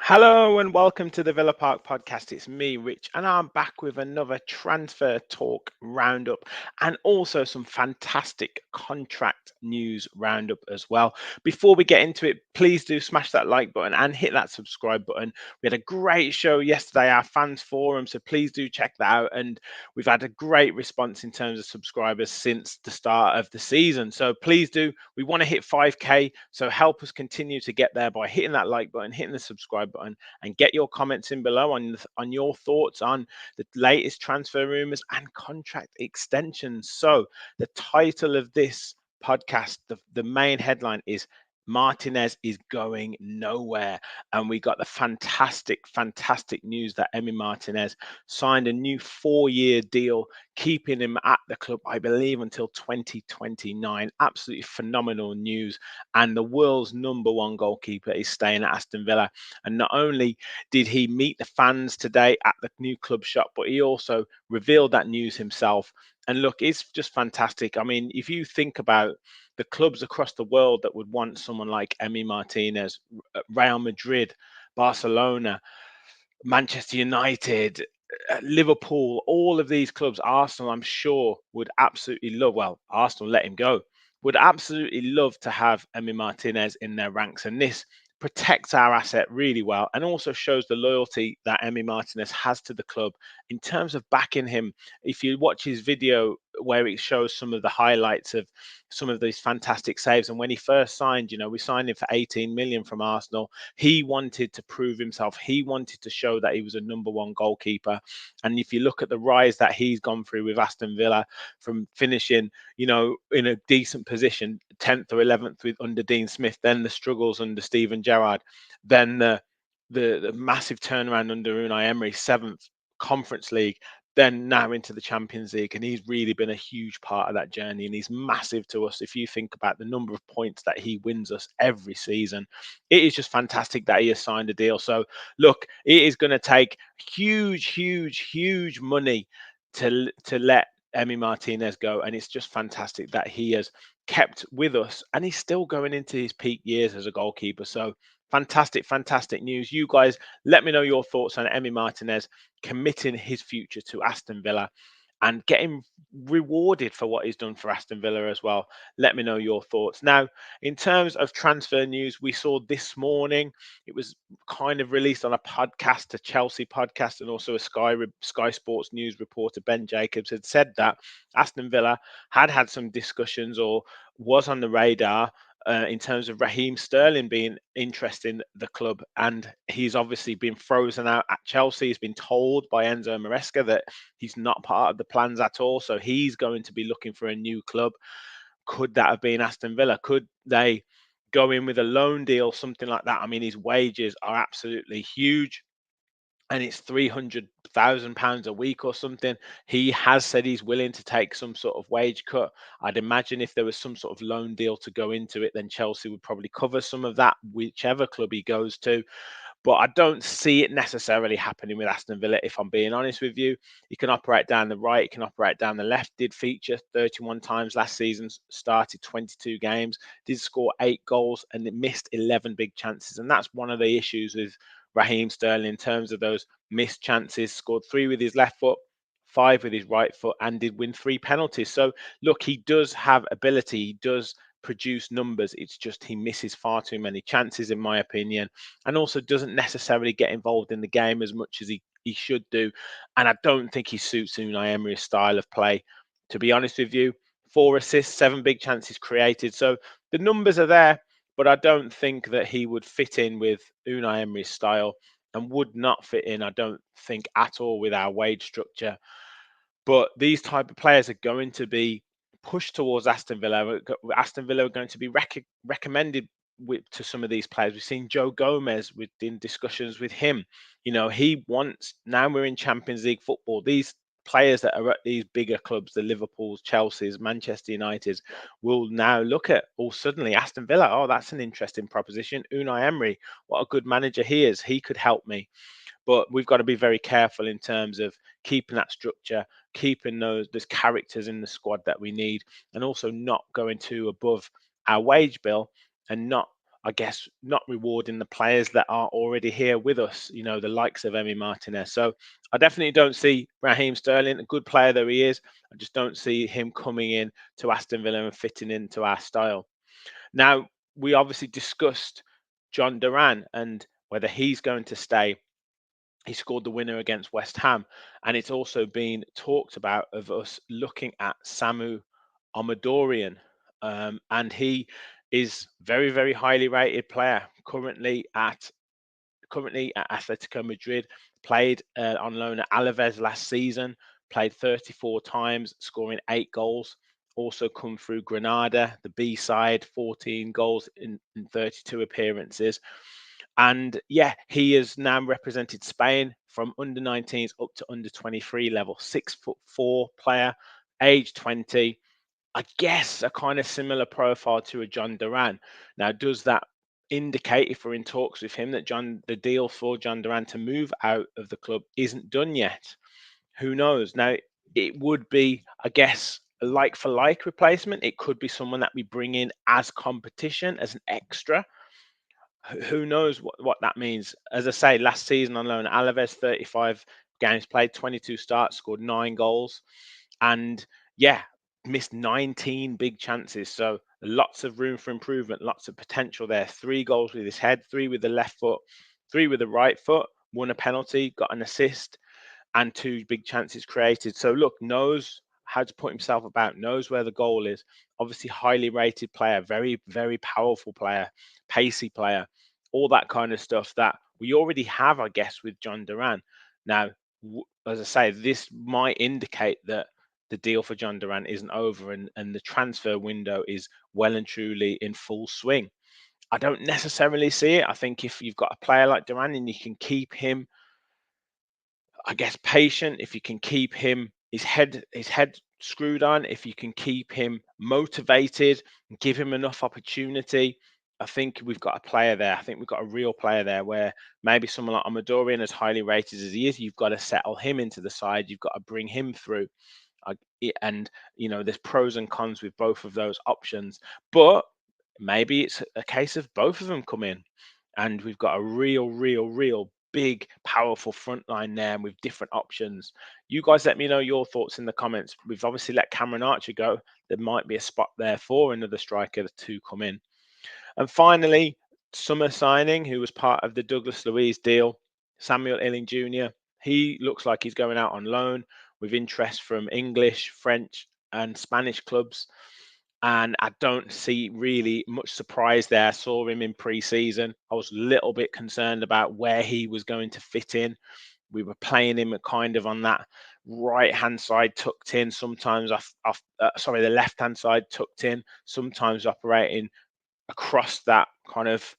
Hello and welcome to the Villa Park podcast. It's me, Rich, and I'm back with another transfer talk roundup and also some fantastic contract news roundup as well. Before we get into it, please do smash that like button and hit that subscribe button. We had a great show yesterday, our fans forum, so please do check that out. And we've had a great response in terms of subscribers since the start of the season. So please do. We want to hit 5K, so help us continue to get there by hitting that like button, hitting the subscribe button, and get your comments in below on your thoughts on the latest transfer rumors and contract extensions. So the title of this podcast, the main headline is Martinez is going nowhere. And we got the fantastic news that Emi Martinez signed a new 4-year deal, keeping him at the club, I believe, until 2029. Absolutely phenomenal news. And the world's number one goalkeeper is staying at Aston Villa. And not only did he meet the fans today at the new club shop, but he also revealed that news himself. And look, it's just fantastic. I mean, if you think about the clubs across the world that would want someone like Emi Martinez, Real Madrid, Barcelona, Manchester United, Liverpool, all of these clubs, Arsenal, I'm sure would absolutely love. Well, Arsenal let him go. Would absolutely love to have Emi Martinez in their ranks, and this protects our asset really well, and also shows the loyalty that Emi Martinez has to the club in terms of backing him. If you watch his video where it shows some of the highlights of some of these fantastic saves, and when he first signed, we signed him for 18 million from Arsenal. He wanted to prove himself. He wanted to show that he was a number one goalkeeper. And if you look at the rise that he's gone through with Aston Villa, from finishing, in a decent position, 10th or 11th with under Dean Smith, then the struggles under Steven Gerrard, then the massive turnaround under Unai Emery, 7th Conference League, then now into the Champions League. And he's really been a huge part of that journey. And he's massive to us. If you think about the number of points that he wins us every season, it is just fantastic that he has signed a deal. So look, it is going to take huge money to let Emi Martinez go. And it's just fantastic that he has kept with us and he's still going into his peak years as a goalkeeper. So fantastic news. You guys, let me know your thoughts on Emi Martinez committing his future to Aston Villa and getting rewarded for what he's done for Aston Villa as well. Let me know your thoughts. Now, in terms of transfer news, we saw this morning, it was kind of released on a podcast, a Chelsea podcast, and also a Sky Sports News reporter, Ben Jacobs, had said that Aston Villa had some discussions or was on the radar in terms of Raheem Sterling being interested in the club. And he's obviously been frozen out at Chelsea. He's been told by Enzo Maresca that he's not part of the plans at all. So he's going to be looking for a new club. Could that have been Aston Villa? Could they go in with a loan deal, something like that? I mean, his wages are absolutely huge, and it's £300,000 a week or something. He has said he's willing to take some sort of wage cut. I'd imagine if there was some sort of loan deal to go into it, then Chelsea would probably cover some of that, whichever club he goes to. But I don't see it necessarily happening with Aston Villa, if I'm being honest with you. He can operate down the right, he can operate down the left, did feature 31 times last season, started 22 games, did score 8 goals, and missed 11 big chances. And that's one of the issues with Raheem Sterling in terms of those missed chances. Scored 3 with his left foot, 5 with his right foot, and did win 3 penalties. So, look, he does have ability. He does produce numbers. It's just he misses far too many chances, in my opinion, and also doesn't necessarily get involved in the game as much as he should do. And I don't think he suits Unai Emery's style of play, to be honest with you. 4 assists, 7 big chances created. So the numbers are there, but I don't think that he would fit in with Unai Emery's style and would not fit in, I don't think, at all with our wage structure. But these type of players are going to be pushed towards Aston Villa. Aston Villa are going to be recommended to some of these players. We've seen Joe Gomez in discussions with him. He wants, now we're in Champions League football. These players that are at these bigger clubs, the Liverpools, Chelsea's, Manchester United's, will now look at, suddenly Aston Villa. Oh, that's an interesting proposition. Unai Emery, what a good manager he is. He could help me. But we've got to be very careful in terms of keeping that structure, keeping those characters in the squad that we need, and also not going too above our wage bill and not I guess, not rewarding the players that are already here with us, the likes of Emi Martinez. So I definitely don't see Raheem Sterling, a good player though he is. I just don't see him coming in to Aston Villa and fitting into our style. Now, we obviously discussed John Duran and whether he's going to stay. He scored the winner against West Ham, and it's also been talked about of us looking at Samu Omodorion, and he is very, very highly rated player currently at Atletico Madrid. Played on loan at Alaves last season. Played 34 times, scoring 8 goals. Also come through Granada, the B side, 14 goals in 32 appearances. And yeah, he has now represented Spain from under 19s up to under 23 level. 6'4" player, age 20. I guess a kind of similar profile to a John Duran. Now, does that indicate, if we're in talks with him, that the deal for John Duran to move out of the club isn't done yet? Who knows? Now, it would be, I guess, a like for like replacement. It could be someone that we bring in as competition, as an extra. Who knows what that means? As I say, last season on loan, Alaves, 35 games played, 22 starts, scored 9 goals, and yeah, missed 19 big chances. So lots of room for improvement, lots of potential there. 3 goals with his head, 3 with the left foot, 3 with the right foot, won a penalty, got an assist, and 2 big chances created. So look, knows how to put himself about, knows where the goal is. Obviously, highly rated player, very, very powerful player, pacey player, all that kind of stuff that we already have, I guess, with John Duran. Now, as I say, this might indicate that the deal for John Duran isn't over, and the transfer window is well and truly in full swing. I don't necessarily see it. I think if you've got a player like Duran and you can keep him, I guess, patient, if you can keep his head screwed on, if you can keep him motivated and give him enough opportunity, I think we've got a player there. I think we've got a real player there where maybe someone like Omodorion, as highly rated as he is, you've got to settle him into the side. You've got to bring him through. And there's pros and cons with both of those options. But maybe it's a case of both of them come in, and we've got a real, real, real big, powerful front line there with different options. You guys let me know your thoughts in the comments. We've obviously let Cameron Archer go. There might be a spot there for another striker to come in. And finally, summer signing, who was part of the Douglas Luiz deal, Samuel Iling-Junior. He looks like he's going out on loan with interest from English, French, and Spanish clubs. And I don't see really much surprise there. I saw him in pre-season. I was a little bit concerned about where he was going to fit in. We were playing him kind of on that right-hand side tucked in, sometimes the left-hand side tucked in, sometimes operating across that kind of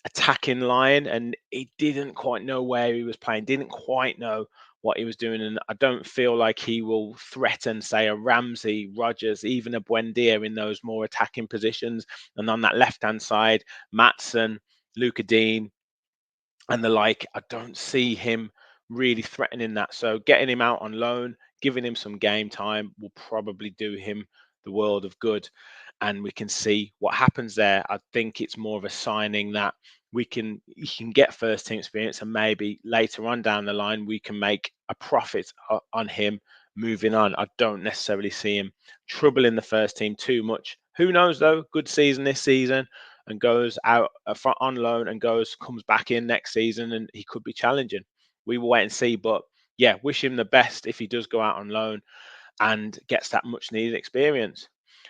attacking line, and he didn't quite know where he was playing, didn't quite know what he was doing. And I don't feel like he will threaten, say, a Ramsey, Rogers, even a Buendia in those more attacking positions. And on that left-hand side, Matson, Luca Dean, and the like, I don't see him really threatening that. So getting him out on loan, giving him some game time will probably do him the world of good. And we can see what happens there. I think it's more of a signing that he can get first team experience, and maybe later on down the line we can make a profit on him moving on. I don't necessarily see him troubling the first team too much. Who knows though? Good season this season, and goes out front on loan and comes back in next season, and he could be challenging. We will wait and see. But yeah, wish him the best if he does go out on loan and gets that much needed experience.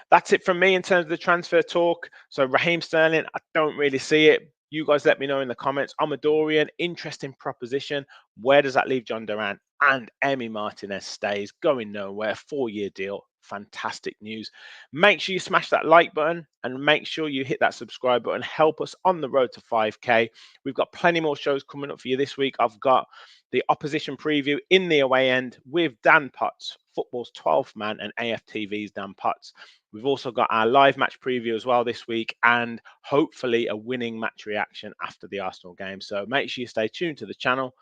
That's it from me in terms of the transfer talk. So Raheem Sterling, I don't really see it. You guys let me know in the comments. Omodorion, interesting proposition. Where does that leave John Duran? And Emi Martinez stays, going nowhere, 4-year deal. Fantastic news. Make sure you smash that like button and make sure you hit that subscribe button. Help us on the road to 5K. We've got plenty more shows coming up for you this week. I've got the opposition preview in the away end with Dan Potts, football's 12th man, and AFTV's Dan Potts. We've also got our live match preview as well this week, and hopefully a winning match reaction after the Arsenal game. So make sure you stay tuned to the channel.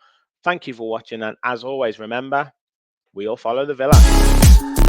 Thank you for watching, and as always, remember, we all follow the Villa.